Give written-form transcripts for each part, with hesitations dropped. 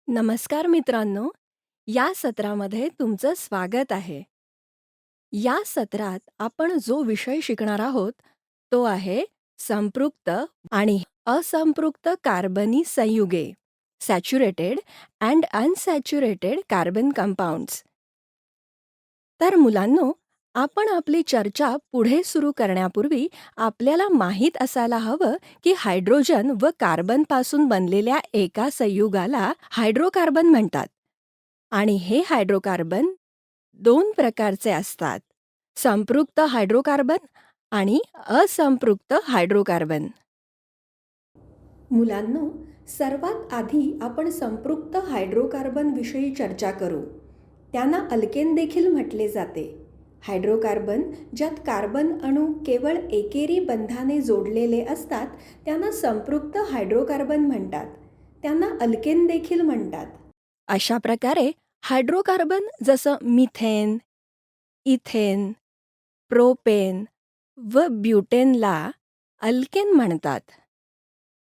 नमस्कार मित्रांनो, या सत्रामध्ये तुमचं स्वागत आहे. या सत्रात आपण जो विषय शिकणार आहोत, तो आहे संपृक्त आणि असंपृक्त कार्बनी संयुगे, saturated and unsaturated carbon compounds. तर मुलांनो, आपण आपली चर्चा पुढे सुरू करण्यापूर्वी आपल्याला माहीत असायला हवं की हायड्रोजन व कार्बनपासून बनलेल्या एका संयुगाला हायड्रोकार्बन म्हणतात. आणि हे हायड्रोकार्बन 2 प्रकारचे असतात, संपृक्त हायड्रोकार्बन आणि असंपृक्त हायड्रोकार्बन. मुलांनो, सर्वात आधी आपण संपृक्त हायड्रोकार्बन विषयी चर्चा करू. त्यांना अल्केन देखील म्हटले जाते. हायड्रोकार्बन ज्यात कार्बन अणू केवळ एकेरी बंधाने जोडलेले असतात त्यांना संपृक्त हायड्रोकार्बन म्हणतात. त्यांना अल्केन देखील म्हणतात. अशा प्रकारे हायड्रोकार्बन जसं मिथेन, इथेन, प्रोपेन व ब्युटेनला अल्केन म्हणतात.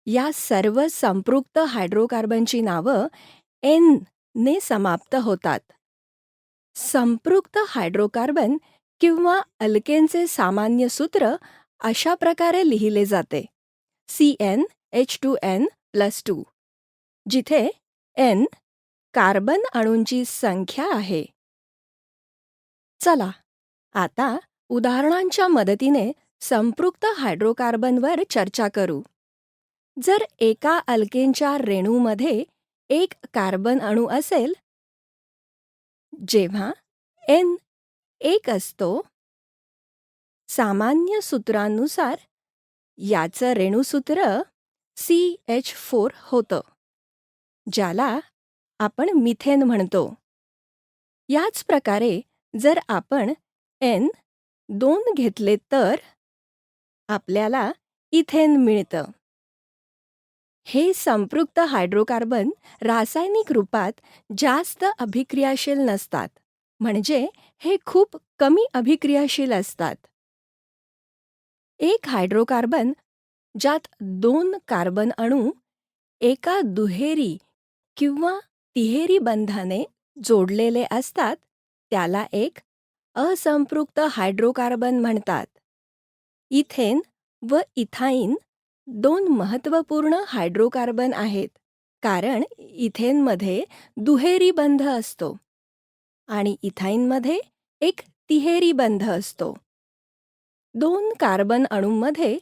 या सर्व संपृक्त हायड्रोकार्बनची नावं एन ने समाप्त होतात. संपृक्त हायड्रोकार्बन किंवा अल्केनचे सामान्य सूत्र अशा प्रकारे लिहिले जाते: CnH2n+2, जिथे N कार्बन अणूंची संख्या आहे. चला आता उदाहरणांच्या मदतीने संपृक्त हायड्रोकार्बनवर चर्चा करू. जर एका अल्केनच्या रेणूमध्ये एक कार्बन अणू असेल, जेव्हा N 1 असतो, सामान्य सूत्रानुसार याचं रेणुसूत्र CH4 होतं, ज्याला आपण मिथेन म्हणतो. याच प्रकारे जर आपण N 2 घेतले तर आपल्याला इथेन मिळतं. हे संपृक्त हायड्रोकार्बन रासायनिक रूपात जास्त अभिक्रियाशील नसतात, म्हणजे हे खूप कमी अभिक्रियाशील असतात. एक हायड्रोकार्बन ज्यात 2 कार्बन अणू एका दुहेरी किंवा तिहेरी बंधाने जोडलेले असतात त्याला एक असंपृक्त हायड्रोकार्बन म्हणतात. इथेन व इथाईन 2 महत्त्वपूर्ण हायड्रोकार्बन आहेत, कारण इथेनमध्ये दुहेरी बंध असतो आणि इथाईनमध्ये एक तिहेरी बंध असतो. 2 कार्बन अणूंमध्ये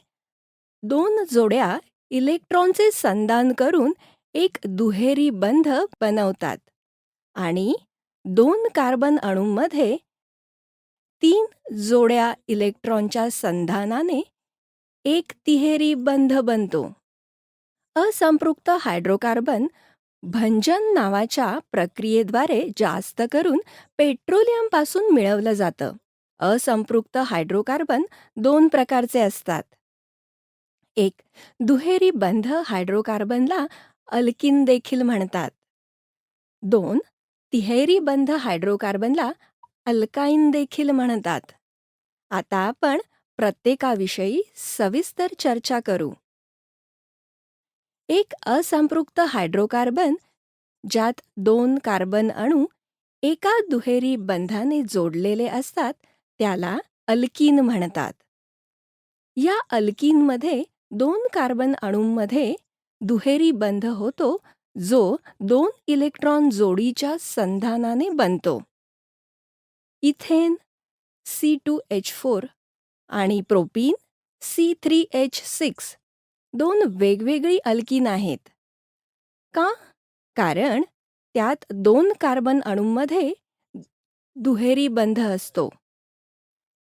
2 जोड्या इलेक्ट्रॉनचे संधान करून एक दुहेरी बंध बनवतात आणि 2 कार्बन अणूंमध्ये 3 जोड्या इलेक्ट्रॉनच्या संधानाने एक तिहेरी बंध बनतो. असंपृक्त हायड्रोकार्बन भंजन नावाच्या प्रक्रियेद्वारे जास्त करून पेट्रोलियमपासून मिळवलं जातं. असंपृक्त हायड्रोकार्बन 2 प्रकारचे असतात. एक दुहेरी बंध हायड्रोकार्बनला अल्किन देखील म्हणतात. 2 तिहेरी बंध हायड्रोकार्बनला अल्काईन देखील म्हणतात. आता आपण प्रत्येकाविषयी सविस्तर चर्चा करू. एक असंपृक्त हायड्रोकार्बन ज्यात 2 कार्बन अणू एका दुहेरी बंधाने जोडलेले असतात त्याला अल्कीन म्हणतात. या अल्कीनमध्ये 2 कार्बन अणूंमध्ये दुहेरी बंध होतो, जो 2 इलेक्ट्रॉन जोडीच्या संधानाने बनतो. इथेन C2H4 आणि प्रोपीन C3H6 2 वेगवेगळी अल्कीन आहेत. का? कारण त्यात 2 कार्बन अणूंमध्ये दुहेरी बंध असतो.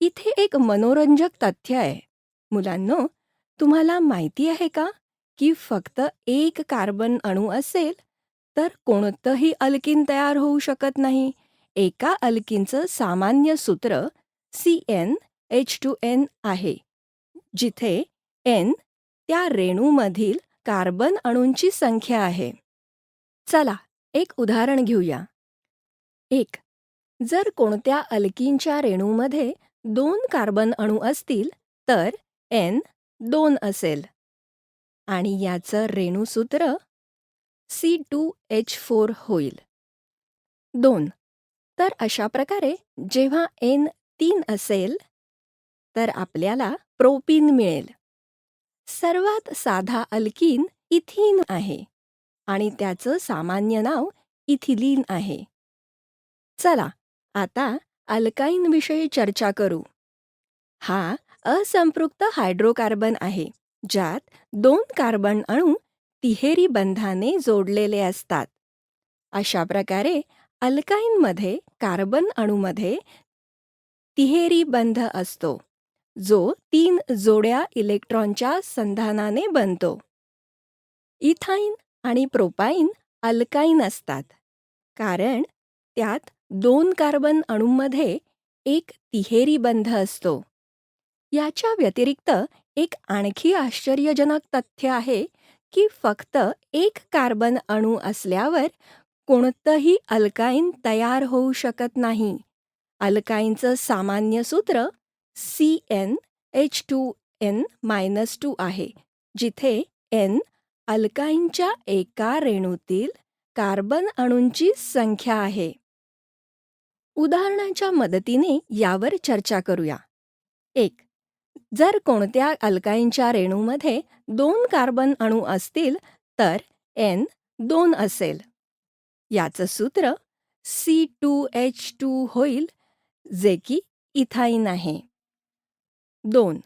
इथे एक मनोरंजक तथ्य आहे. मुलांनो, तुम्हाला माहिती आहे का की फक्त एक कार्बन अणू असेल तर कोणतंही अल्कीन तयार होऊ शकत नाही. एका अल्कीनचं सामान्य सूत्र CnH2n आहे, जिथे N त्या रेणूमधील कार्बन अणूंची संख्या आहे. चला एक उदाहरण घेऊया. 1. जर कोणत्या अल्कीनच्या रेणूमध्ये 2 कार्बन अणू असतील तर N 2 असेल आणि याचं रेणुसूत्र C2H4 होईल. 2. तर अशा प्रकारे जेव्हा N 3 असेल तर आपल्याला प्रोपीन मिळेल. सर्वात साधा अल्कीन इथीन आहे आणि त्याचं सामान्य नाव इथिलीन आहे. चला आता अल्काईनविषयी चर्चा करू. हा असंपृक्त हायड्रोकार्बन आहे ज्यात 2 कार्बन अणू तिहेरी बंधाने जोडलेले असतात. अशा प्रकारे अल्काईनमध्ये कार्बन अणूमध्ये तिहेरी बंध असतो जो 3 जोड्या इलेक्ट्रॉनच्या संधानाने बनतो. इथाईन आणि प्रोपाईन अल्काईन असतात कारण त्यात 2 कार्बन अणूंमध्ये एक तिहेरी बंध असतो. याच्या व्यतिरिक्त एक आणखी आश्चर्यजनक तथ्य आहे की फक्त एक कार्बन अणू असल्यावर कोणतंही अल्काईन तयार होऊ शकत नाही. अल्काईनचं सामान्य सूत्र CnH2n-2 आहे, जिथे N अल्काईनच्या एका रेणूतील कार्बन अणूंची संख्या आहे. उदाहरणाच्या मदतीने यावर चर्चा करूया. 1. जर कोणत्या अल्काईनच्या रेणूमध्ये 2 कार्बन अणू असतील तर N 2 असेल. याचं सूत्र C2H2 होईल, जे की इथाईन आहे. 2.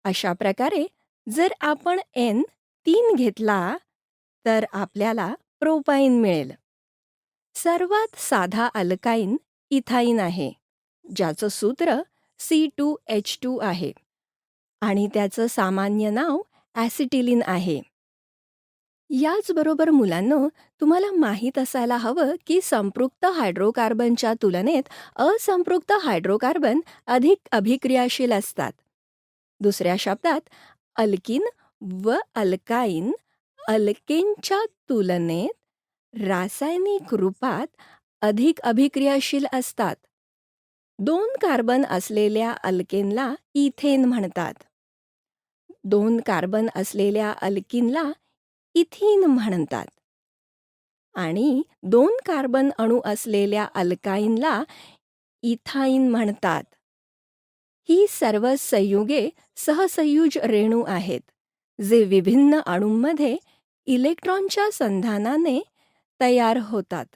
अशा प्रकारे जर आपण N 3 घेतला तर आपल्याला प्रोपाईन मिळेल. सर्वात साधा अल्काईन इथाईन आहे, ज्याचं सूत्र C2H2 आहे आणि त्याचं सामान्य नाव ॲसिटिलीन आहे. याचबरोबर मुलांनो, तुम्हाला माहीत असायला हवं की संपृक्त हायड्रोकार्बनच्या तुलनेत असंपृक्त हायड्रोकार्बन अधिक अभिक्रियाशील असतात. दुसऱ्या शब्दात अल्कीन व अल्काईन अल्केनच्या तुलनेत रासायनिक रूपात अधिक अभिक्रियाशील असतात. 2 कार्बन असलेल्या अल्केनला इथेन म्हणतात. 2 कार्बन असलेल्या अल्कीनला इथीन म्हणतात आणि 2 कार्बन अणू असलेल्या अल्काईनला इथाईन म्हणतात. ही सर्व संयुगे सहसंयुज रेणू आहेत जे विभिन्न अणूंमध्ये इलेक्ट्रॉनच्या संधानाने तयार होतात.